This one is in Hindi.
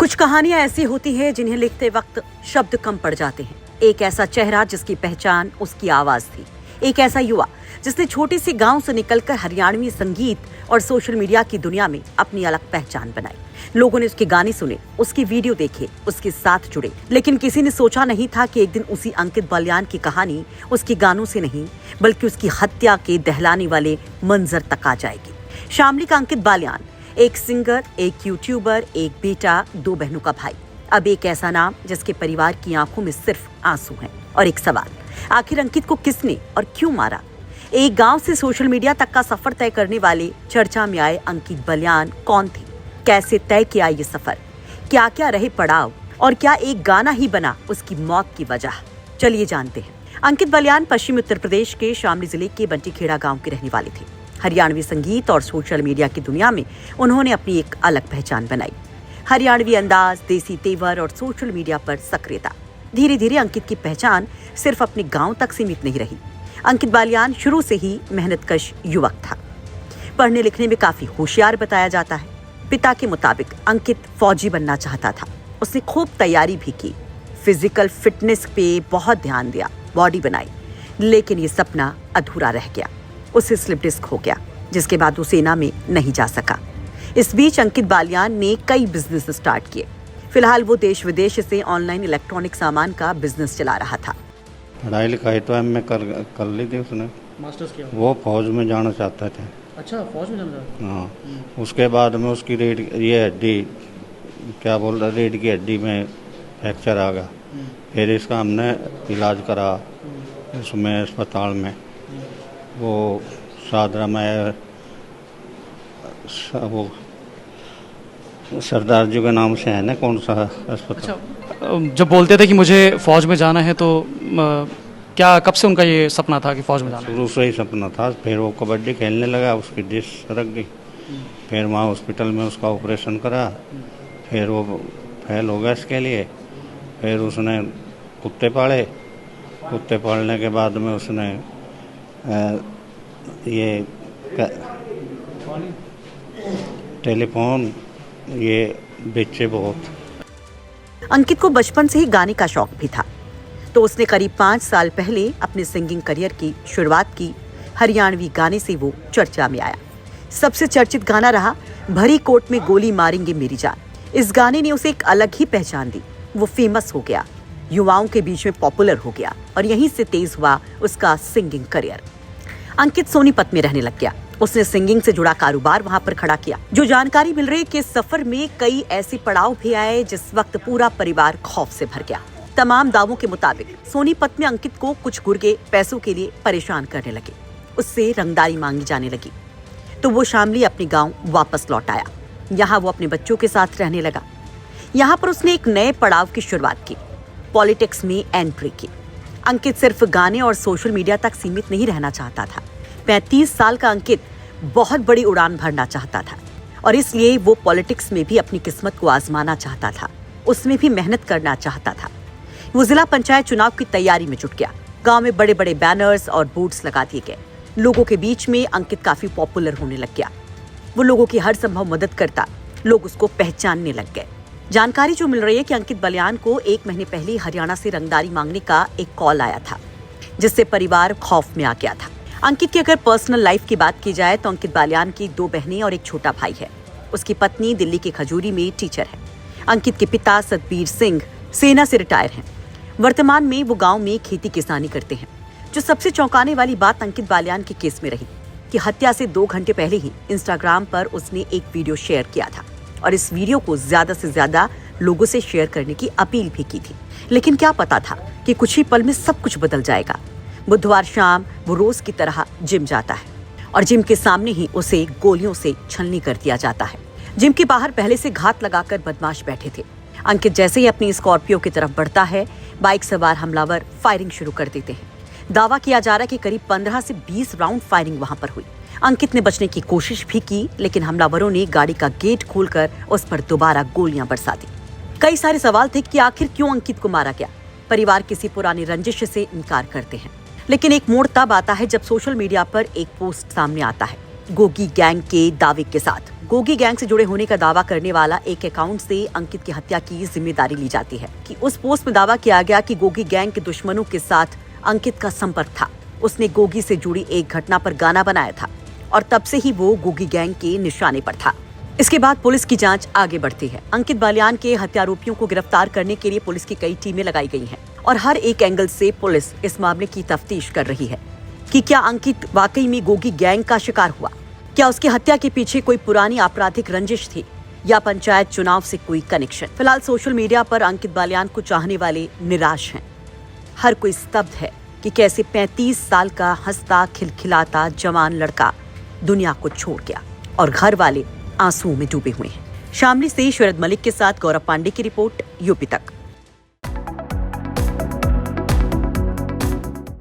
कुछ कहानियां ऐसी होती हैं जिन्हें लिखते वक्त शब्द कम पड़ जाते हैं। एक ऐसा चेहरा जिसकी पहचान उसकी आवाज थी, एक ऐसा युवा जिसने छोटे से गांव से निकलकर हरियाणवी संगीत और सोशल मीडिया की दुनिया में अपनी अलग पहचान बनाई। लोगों ने उसके गाने सुने, उसकी वीडियो देखे, उसके साथ जुड़े, लेकिन किसी ने सोचा नहीं था कि एक दिन उसी अंकित बालियान की कहानी उसके गानों से नहीं बल्कि उसकी हत्या के दहलाने वाले मंजर तक आ जाएगी। शामली का अंकित बालियान एक सिंगर, एक यूट्यूबर, एक बेटा, 2 बहनों का भाई। अब एक ऐसा नाम जिसके परिवार की आंखों में सिर्फ आंसू हैं। और एक सवाल, आखिर अंकित को किसने और क्यों मारा? एक गांव से सोशल मीडिया तक का सफर तय करने वाले चर्चा में आए अंकित बालियान कौन थे? कैसे तय किया ये सफर? क्या क्या रहे पड़ाव? और क्या एक गाना ही बना उसकी मौत की वजह? चलिए जानते हैं। अंकित बालियान पश्चिमी उत्तर प्रदेश के शामली जिले के बंटीखेड़ा गांव के रहने वाले थे। हरियाणवी संगीत और सोशल मीडिया की दुनिया में उन्होंने अपनी एक अलग पहचान बनाई। हरियाणवी अंदाज, देसी तेवर और सोशल मीडिया पर सक्रियता। धीरे धीरे अंकित की पहचान सिर्फ अपने गांव तक सीमित नहीं रही। अंकित बालियान शुरू से ही मेहनतकश युवक था। पढ़ने लिखने में काफी होशियार बताया जाता है। पिता के मुताबिक अंकित फौजी बनना चाहता था। उसने खूब तैयारी भी की, फिजिकल फिटनेस पे बहुत ध्यान दिया, बॉडी बनाई, लेकिन ये सपना अधूरा रह गया। उसे स्लिप डिस्क हो गया, जिसके बाद वो सेना में नहीं जा सका। इस बीच अंकित बालियान ने कई बिजनेस स्टार्ट किए। फिलहाल वो देश विदेश से ऑनलाइन इलेक्ट्रॉनिक सामान का बिजनेस चला रहा था। पढ़ाई लिखाई तो एमए कर ली थी उसने। मास्टर्स किया? वो फौज में जाना चाहते थे। अच्छा, फौज में जाना चाहते? हाँ, उसके बाद में उसकी रीढ़, ये हड्डी क्या बोल रहा, रीढ़ की हड्डी में फ्रैक्चर आ गया। फिर इसका हमने इलाज करा उसमें अस्पताल में, वो सादरा में, वो सरदार जी के नाम से है ना, कौन सा अस्पताल। अच्छा, जब बोलते थे कि मुझे फौज में जाना है तो क्या कब से उनका ये सपना था कि फौज में जाना है? शुरू से ही सपना था। फिर वो कबड्डी खेलने लगा, उसकी डिस्क रख गई। फिर वहाँ हॉस्पिटल में उसका ऑपरेशन करा। फिर वो फेल हो गया इसके लिए। फिर उसने कुत्ते पाले। कुत्ते पालने के बाद में उसने ये टेलीफोन ये बेचे बहुत। अंकित को बचपन से ही गाने का शौक भी था, तो उसने करीब 5 साल पहले अपने सिंगिंग करियर की शुरुआत की। हरियाणवी गाने से वो चर्चा में आया। सबसे चर्चित गाना रहा भरी कोट में गोली मारेंगे मेरी जान। इस गाने ने उसे एक अलग ही पहचान दी। वो फेमस हो गया, युवाओं के बीच में पॉपुलर हो गया और यहीं से तेज हुआ उसका सिंगिंग करियर। अंकित सोनीपत में रहने लग गया। उसने सिंगिंग से जुड़ा कारोबार वहां पर खड़ा किया। जो जानकारी मिल रही है कि सफर में कई ऐसे पड़ाव भी आए जिस वक्त पूरा परिवार खौफ से भर गया। तमाम दावों के मुताबिक सोनीपत में अंकित को कुछ गुर्गे पैसों के लिए परेशान करने लगे। उससे रंगदारी मांगी जाने लगी, तो वो शामली अपने गाँव वापस लौट आया। यहाँ वो अपने बच्चों के साथ रहने लगा। यहाँ पर उसने एक नए पड़ाव की शुरुआत की, पॉलिटिक्स में एंट्री की। अंकित सिर्फ गाने और सोशल मीडिया तक सीमित नहीं रहना चाहता था। 35 साल का अंकित बहुत बड़ी उड़ान भरना चाहता था और इसलिए वो पॉलिटिक्स में भी अपनी किस्मत को आजमाना चाहता था। उसमें भी मेहनत करना चाहता था। वो जिला पंचायत चुनाव की तैयारी में जुट गया। गांव में बड़े बड़े बैनर्स और बोर्ड्स लगा दिए गए। लोगों के बीच में अंकित काफी पॉपुलर होने लग गया। वो लोगों की हर संभव मदद करता। लोग उसको पहचानने लग गए। जानकारी जो मिल रही है कि अंकित बालियान को 1 महीने पहले हरियाणा से रंगदारी मांगने का एक कॉल आया था, जिससे परिवार खौफ में आ गया था। अंकित की अगर पर्सनल लाइफ की बात की जाए तो अंकित बालियान की 2 बहनें और एक छोटा भाई है। उसकी पत्नी दिल्ली के खजूरी में टीचर है। अंकित के पिता सतबीर सिंह सेना से रिटायर हैं। वर्तमान में वो गांव में खेती किसानी करते हैं। जो सबसे चौंकाने वाली बात अंकित बालियान के केस में रही कि हत्या से 2 घंटे पहले ही इंस्टाग्राम पर उसने एक वीडियो शेयर किया था और इस वीडियो को ज्यादा से ज्यादा लोगों से शेयर करने की अपील भी की थी। लेकिन क्या पता था कि कुछ ही पल में सब कुछ बदल जाएगा। बुधवार शाम वो रोज की तरह जिम जाता है और जिम के सामने ही उसे गोलियों से छलनी कर दिया जाता है। जिम के बाहर पहले से घात लगाकर बदमाश बैठे थे। अंकित जैसे ही अपनी स्कॉर्पियो की तरफ बढ़ता है, बाइक सवार हमलावर फायरिंग शुरू कर देते हैं। दावा किया जा रहा है कि करीब 15 से 20 राउंड फायरिंग वहां पर हुई। अंकित ने बचने की कोशिश भी की, लेकिन हमलावरों ने गाड़ी का गेट खोलकर उस पर दोबारा गोलियां बरसा दी। कई सारे सवाल थे कि आखिर क्यों अंकित को मारा गया। परिवार किसी पुरानी रंजिश से इनकार करते हैं, लेकिन एक मोड़ तब आता है जब सोशल मीडिया पर एक पोस्ट सामने आता है गोगी गैंग के दावे के साथ। गोगी गैंग से जुड़े होने का दावा करने वाला एक अकाउंट से अंकित की हत्या की जिम्मेदारी ली जाती है कि उस पोस्ट में दावा किया गया कि गोगी गैंग के दुश्मनों के साथ अंकित का संपर्क था। उसने गोगी से जुड़ी एक घटना पर गाना बनाया था और तब से ही वो गोगी गैंग के निशाने पर था। इसके बाद पुलिस की जांच आगे बढ़ती है। अंकित बालियान के हत्यारोपियों को गिरफ्तार करने के लिए पुलिस की कई टीमें लगाई गई हैं और हर एक एंगल से पुलिस इस मामले की तफ्तीश कर रही है कि क्या अंकित वाकई में गोगी गैंग का शिकार हुआ, क्या उसकी हत्या के पीछे कोई पुरानी आपराधिक रंजिश थी या पंचायत चुनाव से कोई कनेक्शन। फिलहाल सोशल मीडिया पर अंकित बालियान को चाहने वाले निराश हैं। हर कोई स्तब्ध है कि कैसे 35 साल का हंसता खिलखिलाता जवान लड़का दुनिया को छोड़ गया और घर वाले आंसुओं में डूबे हुए हैं। शामली से शरद मलिक के साथ गौरव पांडे की रिपोर्ट, यूपी तक।